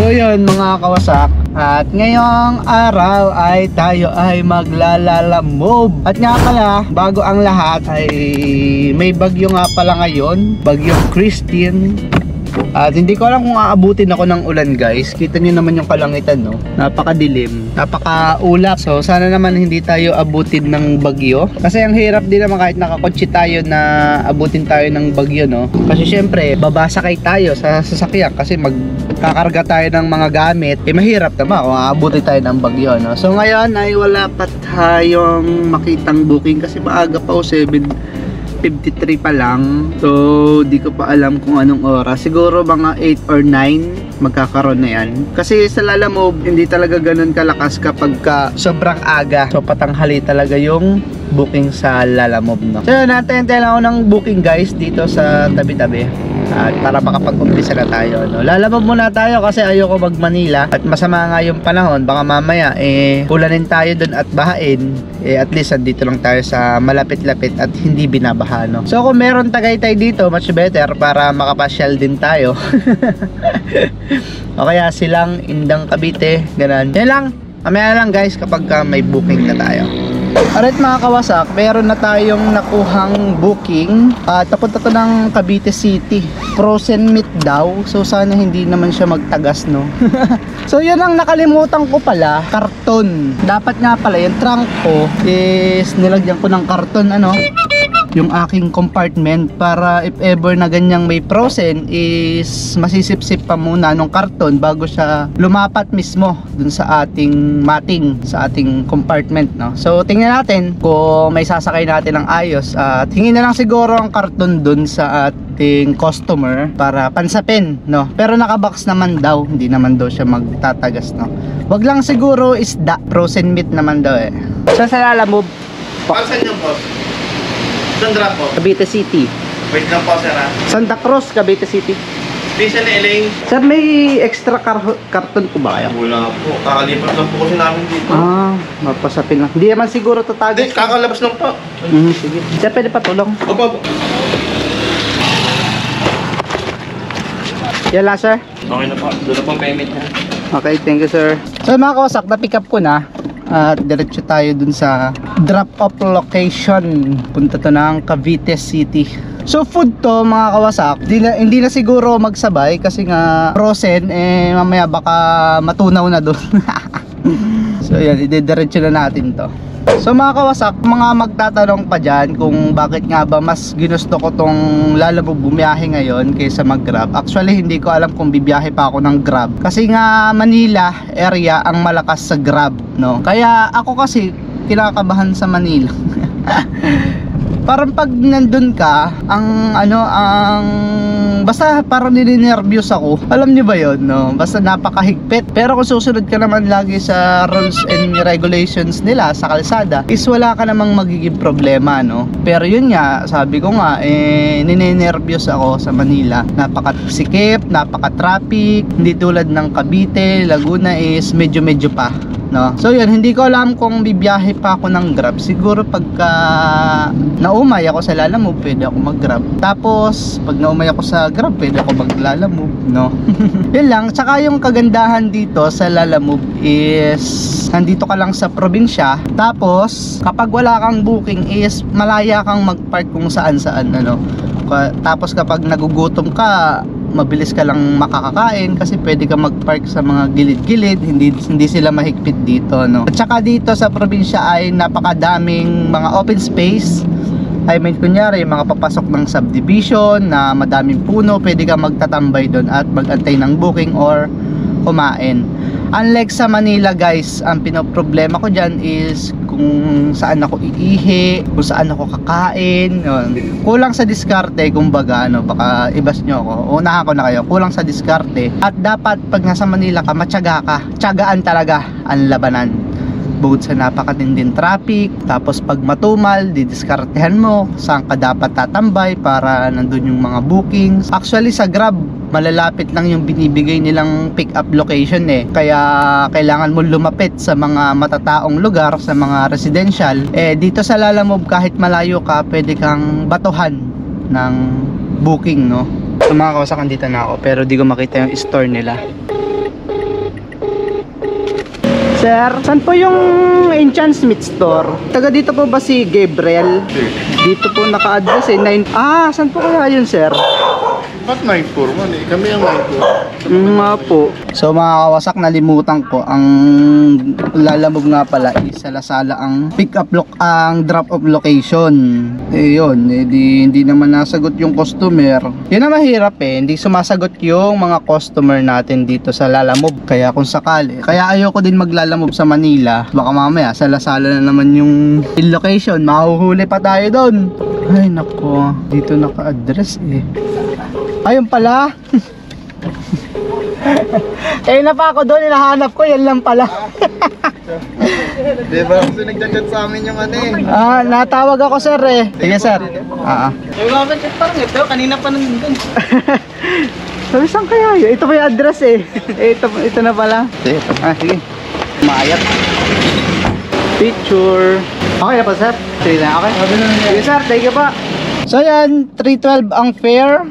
So yun mga kawasak, at ngayong araw ay tayo ay maglalalamove. At nga pala, bago ang lahat ay may bagyo nga pala ngayon, bagyong Christine. At hindi ko alam kung aabutin ako ng ulan guys. Kita nyo naman yung kalangitan, no? Napakadilim, napakaulap. So sana naman hindi tayo abutin ng bagyo. Kasi ang hirap din naman kahit nakakotse tayo na abutin tayo ng bagyo, no? Kasi syempre babasakay tayo sa sasakyan kasi magkakarga tayo ng mga gamit. Eh mahirap naman kung aabutin tayo ng bagyo, no? So ngayon ay wala pa tayong makitang booking kasi maaga pa o 7:53 pa lang. So di ko pa alam kung anong oras. Siguro mga 8 or 9 magkakaroon na yan. Kasi sa Lalamove hindi talaga ganun kalakas kapag sobrang aga. So patanghali talaga yung booking sa Lalamove, no? So natin lang ako ng booking guys dito sa tabi-tabi. At para makapag-umpisa na tayo, no? Lalamove muna tayo kasi ayoko mag Manila at masama nga yung panahon. Baka mamaya ulanin tayo dun at bahain. At least andito lang tayo sa malapit-lapit at hindi binabaha, no? So kung meron Tagaytay dito, much better para makapasyal din tayo. O kaya silang Indang Cavite, ganun. Yan lang, mamaya lang guys kapag may booking na tayo. Alright mga kawasak, meron na tayong nakuhang booking. Napunta to ng Cavite City, frozen meat daw. So sana hindi naman siya magtagas, no? So yun ang nakalimutan ko pala, karton. Dapat nga pala yung trunk ko is nilagyan ko ng karton, ano, yung aking compartment, para if ever na ganyang may frozen is masisip-sip pa muna nung karton bago siya lumapat mismo dun sa ating mating, sa ating compartment, no? So tingnan natin kung may sasakay natin ng ayos at hingin na lang siguro ang karton dun sa ating customer para pansapin, no? Pero nakabox naman daw, hindi naman daw siya magtatagas, no? Wag lang siguro isda, frozen meat naman daw eh. So sa Lalamove, Saan yung boss? Saan drop po? Cavite City. Wait lang po, sir, ha? Santa Cruz, Cavite City. Special Elaine. Sir, may extra karton po ba kaya? Wala po. Kakalipat lang po kasi namin dito. Mapasapin lang. Hindi naman siguro tatagas. Hindi, kakalabas lang po. Sige. Sir, pwede pa tulong? Opo. Yan lang, sir. Okay na po. Doon na po ang payment niya. Okay, thank you, sir. So mga kawasak, na-pick up ko na. At diretso tayo dun sa drop-off location. Punta to ng Cavite City. So food to mga kawasak, hindi na siguro magsabay kasi nga frozen, mamaya baka matunaw na dun. So yan, idediretso na natin to. So mga kawasak, mga magtatanong pa dyan kung bakit nga ba mas ginusto ko tong Lalamove bumiyahe ngayon kaysa mag-grab. Actually hindi ko alam kung bibiyahe pa ako ng grab kasi nga Manila area ang malakas sa grab, no? Kaya ako kasi kinakabahan sa Manila. Parang pag nandun ka, basta parang nininervyos ako. Alam niyo ba yun, no? Basta napakahigpit. Pero kung susunod ka naman lagi sa rules and regulations nila sa kalsada, is wala ka namang magiging problema, no? Pero yun nga, sabi ko nga, nininervyos ako sa Manila. Napakasikip, napaka-traffic. Hindi tulad ng Cavite, Laguna is medyo-medyo pa, no? So yun, hindi ko alam kung bibiyahe pa ako ng grab. Siguro pagka naumay ako sa Lalamove, pwede ako mag-grab. Tapos pag naumay ako sa grab, pwede ako mag-Lalamove, no? Yun lang. Tsaka yung kagandahan dito sa Lalamove is nandito ka lang sa probinsya. Tapos kapag wala kang booking is malaya kang mag-park kung saan-saan, ano? Tapos kapag nagugutom ka, mabilis ka lang makakakain kasi pwede ka mag-park sa mga gilid-gilid, hindi sila mahigpit dito, no? At saka dito sa probinsya ay napakadaming mga open space. I mean, kunyari mga papasok ng subdivision na madaming puno, pwede ka magtatambay doon at mag-antay ng booking or kumain. Unlike sa Manila guys, ang pinoproblema ko dyan is kung saan ako iihi, kung saan ako kakain, yun. Kulang sa diskarte, kumbaga, ano, baka ibas nyo ako, unahan ko na kayo, kulang sa diskarte. At dapat pag nasa Manila ka, matyaga ka, tyagaan talaga ang labanan. Bukod sa napakatinding traffic, tapos pag matumal, didiskartehan mo saan ka dapat tatambay para nandun yung mga bookings. Actually sa Grab, malalapit lang yung binibigay nilang pick up location eh. Kaya kailangan mo lumapit sa mga matataong lugar, sa mga residential. Dito sa Lalamove kahit malayo ka, pwede kang batuhan ng booking, no? So mga kawasakan, dito na ako pero di ko makita yung store nila. Sir, saan po yung Enchant Meat Store? Taga dito po ba si Gabriel? Dito po naka-address eh. Saan po kaya yun, sir? Ba't 9-4 man eh? Kami ang 9-4. Nga po. So mga kawasak, nalimutan ko. Ang lalamog nga pala is salasala ang ang drop off location. Eh yun, hindi naman nasagot yung customer. Yun ang mahirap eh. Hindi sumasagot yung mga customer natin dito sa Lalamove. Kaya kung sakali. Kaya ayoko din maglalamove sa Manila. Baka mamaya salasala na naman yung location. Mahuhuli pa tayo doon. Ay nako, dito naka-address eh. Ayun pala. Na pa ako doon, hinahanap ko, yan lang pala. Diba kasi nagchat sa amin yung ano eh. Natawag ako sir eh. Sige sir. Yung mga chat parang ito, kanina pa nandun. Sabi saan kaya yun? Ito pa yung address eh. Ito na pala. Sige. Sige. Maayat. Picture. Okay na pa sir? Sige na, okay? Sige sir, thank you pa. So yan, 312 ang fare.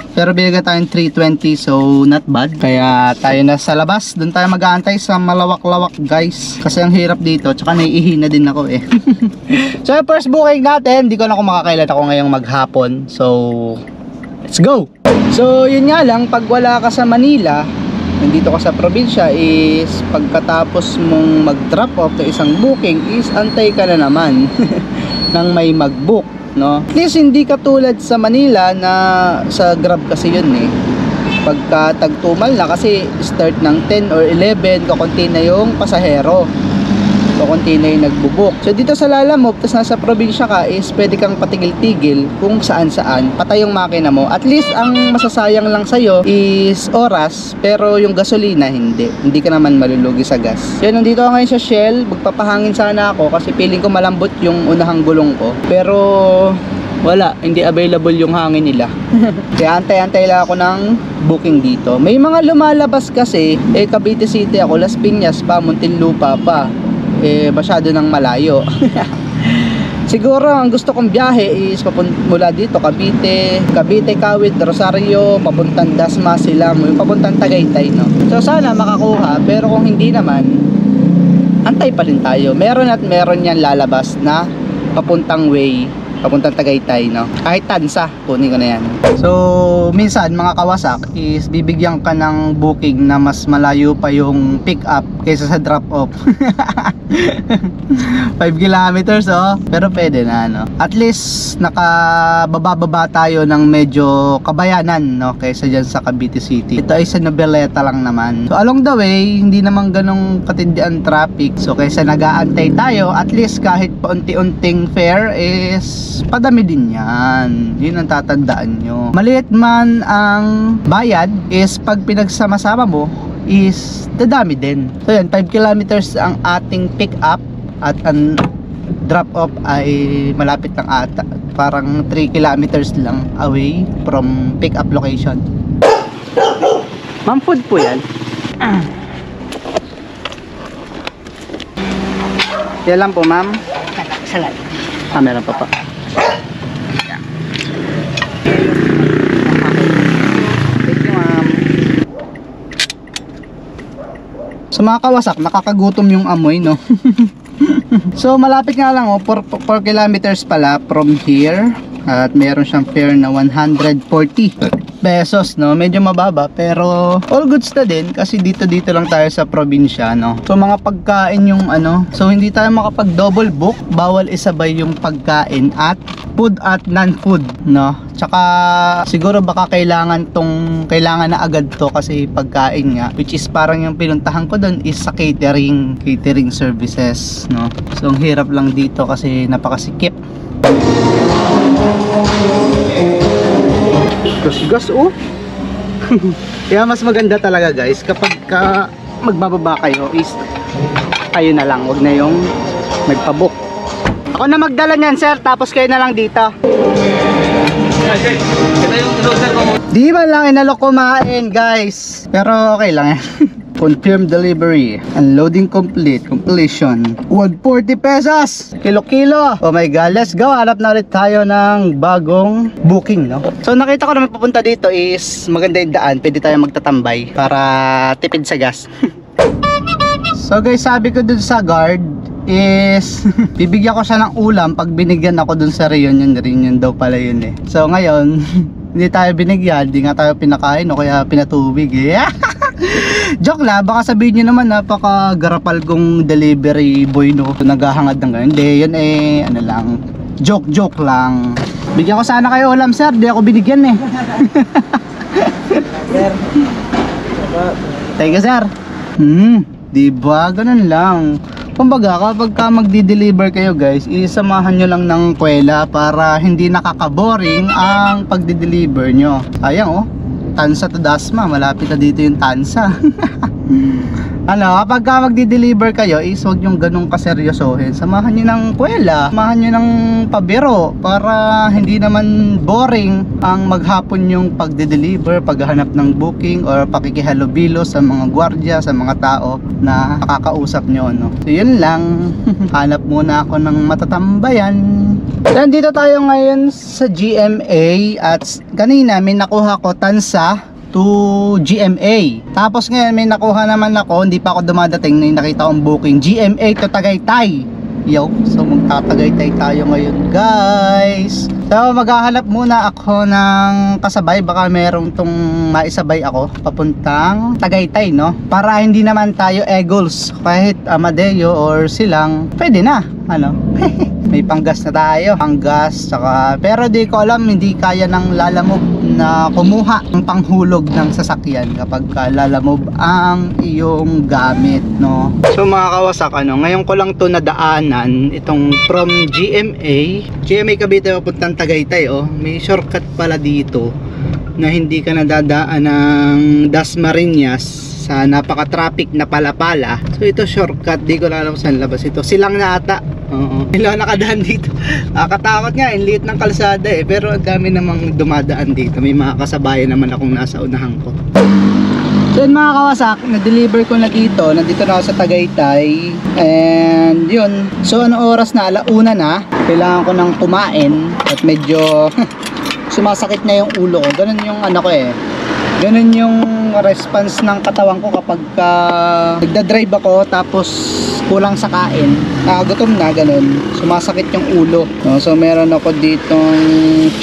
Pero binigyan tayong 320, so not bad. Kaya tayo na sa labas. Doon tayo mag-aantay sa malawak-lawak guys. Kasi ang hirap dito, tsaka naiihi na din ako eh. So yung first booking natin, hindi ko na kung makakailan ako ngayong maghapon. So, let's go! So yun nga lang, pag wala ka sa Manila, nandito ka sa probinsya, is pagkatapos mong mag-drop off to isang booking, is antay ka na naman nang may mag-book. No? At least hindi katulad sa Manila na sa Grab kasi yun eh. Pagka tagtumal na kasi start ng 10 or 11 kakunti na yung pasahero. Kakunti na yung nagbubuk. So dito sa Lalamove, tapos nasa probinsya ka is pwede kang patigil-tigil kung saan-saan. Patay yung makina mo. At least ang masasayang lang sa'yo is oras, pero yung gasolina hindi. Hindi ka naman malulugi sa gas. So nandito ako ngayon sa Shell. Magpapahangin sana ako kasi feeling ko malambot yung unahang gulong ko. Pero wala, hindi available yung hangin nila. Kaya antay-antay lang ako ng booking dito. May mga lumalabas kasi, Cavite City ako, Las Piñas pa, Muntinlupa pa. Masyado nang malayo. Siguro ang gusto kong biyahe is mula dito Cavite, Kawit, Rosario, papuntang Dasma, Silang, yung papuntang Tagaytay, no. So sana makakuha, pero kung hindi naman, antay pa rin tayo. Meron yan lalabas na papuntang papuntang Tagaytay, no. Kahit Tansa, kunin ko na yan. So minsan mga kawasak is bibigyan ka ng booking na mas malayo pa yung pick up kaysa sa drop off. 5 kilometers pero pwede na, no. At least nakababa tayo ng medyo kabayanan, no, kaysa dyan sa Cavite City. Ito ay sa Noveleta lang naman. So along the way, hindi naman ganong katindi ang traffic. So kaysa nag-aantay tayo, at least kahit paunti-unting fare is padami din yan. Yun ang tatandaan nyo. Maliit man ang bayad is pag pinagsama-sama mo is dadami din. So yan, 5 kilometers ang ating pick up at ang drop off ay malapit lang ata. Parang 3 kilometers lang away from pick up location. Ma'am, food po yan. Yan lang po, ma'am. Salad. Meron pa pa. Thank you, ma'am. So mga kawasak, nakakagutom yung amoy, no. So malapit nga lang 4 kilometers pala from here. At meron siyang fare na 140 pesos, no. Medyo mababa pero all goods na din kasi dito lang tayo sa probinsya, no. So mga pagkain yung so hindi tayo makapag double book, bawal isabay yung pagkain at food at non-food, no. Tsaka siguro baka kailangan na agad to kasi pagkain nga, which is parang yung pinuntahan ko doon is sa catering services, no. So ang hirap lang dito kasi napakasikip. Gas Kaya mas maganda talaga guys kapag magbababa kayo is kayo na lang, wag na yung nagpabook. Ako na magdala niyan sir, tapos kayo na lang dito. Di ba lang inalok kumain guys, pero okay lang yan. Confirm delivery, unloading complete, completion, 140 pesos, kilo. Oh my god, let's go. Hanap na ulit tayo ng bagong booking, no. So nakita ko naman papunta dito is maganda yung daan, pwede tayo magtatambay para tipid sa gas. So guys, sabi ko dun sa guard is bibigyan ko siya ng ulam pag binigyan ako dun sa reunion daw pala yun eh. So ngayon hindi tayo binigyan, hindi nga tayo pinakain o kaya pinatubig eh. Joke lang, baka sabihin nyo naman napaka-garapal kong delivery boy no, naghahangad ng ganyan. Hindi, yun eh, ano lang, joke lang. Bigyan ko sana kayo ulam sir, di ako binigyan eh. Thank you sir. Diba, ganun lang. Kumbaga kapag ka magdi-deliver kayo guys, isamahan nyo lang ng kwela para hindi nakaka-boring ang pagdi-deliver nyo. Ayang oh, Tansa to Dasma, malapit na dito yung Tansa. Ano, kapag ka magdi-deliver kayo is huwag yung ganun kaseryosohin. Samahan nyo ng kwela, samahan nyo ng pabiro para hindi naman boring ang maghapon yung pagdi-deliver, paghahanap ng booking or pakikihalubilo sa mga gwardiya, sa mga tao na nakakausap nyo, no? So yun lang. Hanap muna ako ng matatambayan. Nandito tayo ngayon sa GMA at kanina may nakuha ko Tansa to GMA. Tapos ngayon may nakuha naman ako, hindi pa ako dumadating, na nakita kong booking GMA to Tagaytay. Yo, so magtatagaytay tayo ngayon guys. So maghahanap muna ako ng kasabay, baka merong tong maisabay ako papuntang Tagaytay, no? Para hindi naman tayo eagles, kahit Amadeo or Silang, pwede na, ano? May panggas na tayo, panggas, saka, pero di ko alam, hindi kaya ng Lalamove na kumuha ng panghulog ng sasakyan kapag Lalamove ang iyong gamit, no? So mga kawasak, ano, ngayon ko lang to nadaanan, itong from GMA Cavite papuntang Tagaytay, oh, may shortcut pala dito na hindi ka nadadaan ng Dasmariñas sa napaka-traffic na Palapala. So ito shortcut, di ko na alam saan labas ito. Silang na ata. Oo. Ilang nakadaan dito. Katakot nga, ang liit ng kalsada eh. Pero ang dami namang dumadaan dito. May mga kasabayan naman akong nasa unahan ko. So yun mga kawasak, na-deliver ko na dito. Nandito na ako sa Tagaytay. And yun. So ano oras na? Alauna na. Kailangan ko nang kumain. At medyo sumasakit na yung ulo ko. Ganun yung ano ko eh. Ganun yung response ng katawan ko kapag nagda-drive ako tapos kulang sa kain, gutom na, ganun, sumasakit yung ulo, no? So meron ako ditong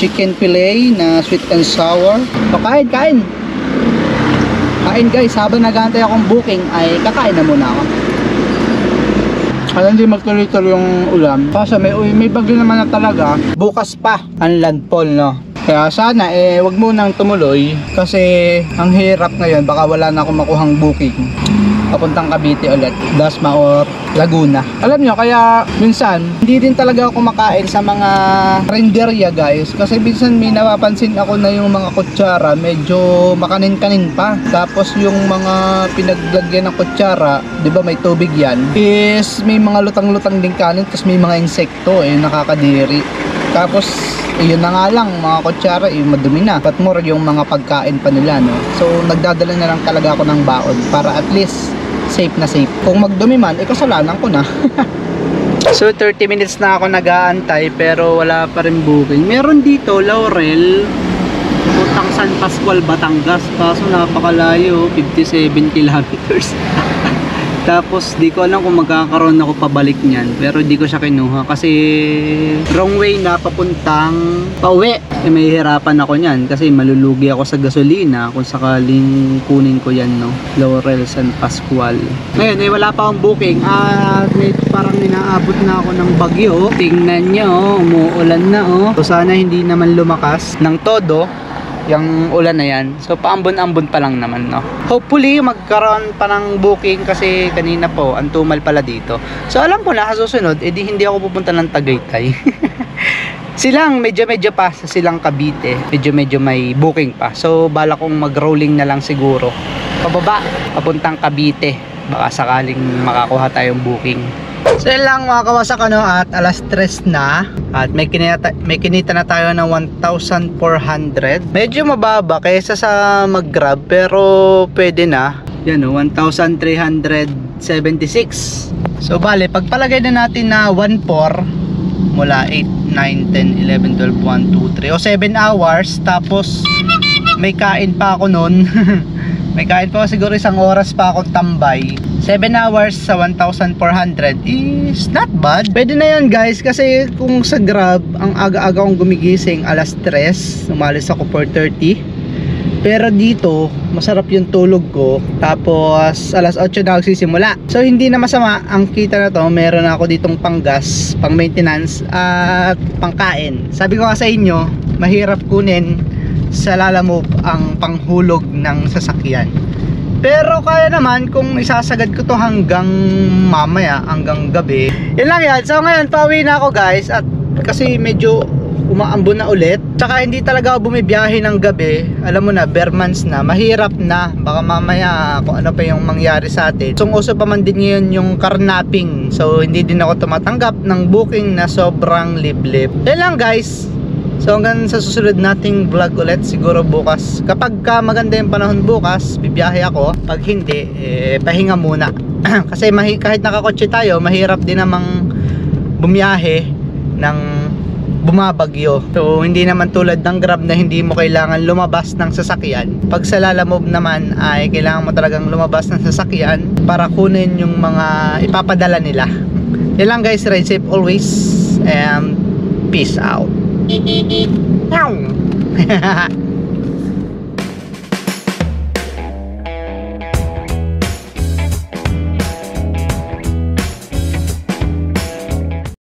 chicken fillet na sweet and sour. So kain guys, habang naghahantay akong booking ay kakain na muna ako. Kaya hindi magtuloy-tuloy yung ulam kasi may bagyo naman na talaga. Bukas pa ang landfall, no? Kaya sana wag mo nang tumuloy kasi ang hirap ngayon, baka wala na akong makuhang booking papuntang Cavite ulit, Dasma or Laguna. Alam nyo, kaya minsan hindi din talaga ako kumakain sa mga renderya guys, kasi minsan may napapansin ako na yung mga kutsara medyo makanin-kanin pa, tapos yung mga pinaglagyan ng kutsara, di ba may tubig yan, is may mga lutang-lutang din kanin, tapos may mga insekto nakakadiri. Tapos yun na nga lang, mga kutsara madumi na, but more yung mga pagkain pa nila, no? So nagdadala na lang talaga ako ng baon para at least safe na safe. Kung magdumi man, kasalanan ko na. So 30 minutes na ako nag-aantay pero wala pa rin booking. Meron dito Laurel Putang San Pascual, Batangas, kaso napakalayo, 57 kilometers. Tapos di ko alam kung magkakaroon ako pabalik niyan, pero di ko siya kinuha kasi wrong way na papuntang pauwi. May hirapan ako niyan kasi malulugi ako sa gasolina kung sakaling kunin ko yan, no? Laurel San Pascual. Ngayon wala pa akong booking at may parang ninaabot na ako ng bagyo. Tingnan nyo, umuulan na, oh. So sana hindi naman lumakas ng todo yung ulan na yan. So paambon-ambon pa lang naman, no? Hopefully magkaroon pa ng booking kasi kanina po ang tumal pala dito. So alam ko na susunod di hindi ako pupunta ng Tagaytay. Silang medyo pa sa Silang Cavite, medyo may booking pa. So bala kong mag-rolling na lang siguro pababa papuntang Cavite, baka sakaling makakuha tayong booking. So yun lang mga kawasak, at alas 3 na at may kinita na tayo ng 1,400. Medyo mababa kaysa sa mag-grab pero pwede na. Yan, 1,376. So bale, pagpalagay na natin na 1,400 mula 8, 9, 10, 11, 12, 1, 2, 3 o 7 hours, tapos may kain pa ako nun. May kain pa siguro isang oras pa akong tambay. 7 hours sa 1,400 is not bad. Pwede na yun guys, kasi kung sa Grab, ang aga-aga akong gumigising alas 3, umalis ako 4:30. Pero dito, masarap yung tulog ko. Tapos alas 8 na ako sisimula. So hindi na masama ang kita na to. Meron ako ditong panggas, pang maintenance at pangkain. Sabi ko nga sa inyo, mahirap kunin sa Lalamove ang panghulog ng sasakyan. Pero kaya naman kung isasagad ko to hanggang mamaya, hanggang gabi. Yun lang yan. So ngayon, pauwi na ako guys. At kasi medyo umaambon na ulit. Tsaka hindi talaga ako bumibiyahe ng gabi. Alam mo na, bare months na. Mahirap na. Baka mamaya kung ano pa yung mangyari sa atin. So uso pa man din ngayon yung carnapping. So hindi din ako tumatanggap ng booking na sobrang liblib. Yan lang guys. So hanggang sa susunod nating vlog ulit siguro bukas. Kapag maganda yung panahon bukas, bibiyahe ako. Pag hindi, pahinga muna. Kasi kahit nakakotse tayo, mahirap din namang bumiyahe ng bumabagyo. So hindi naman tulad ng Grab na hindi mo kailangan lumabas ng sasakyan. Pag sa Lalamove naman ay kailangan mo talagang lumabas ng sasakyan para kunin yung mga ipapadala nila. Yan lang guys, ride safe always and peace out. Meow.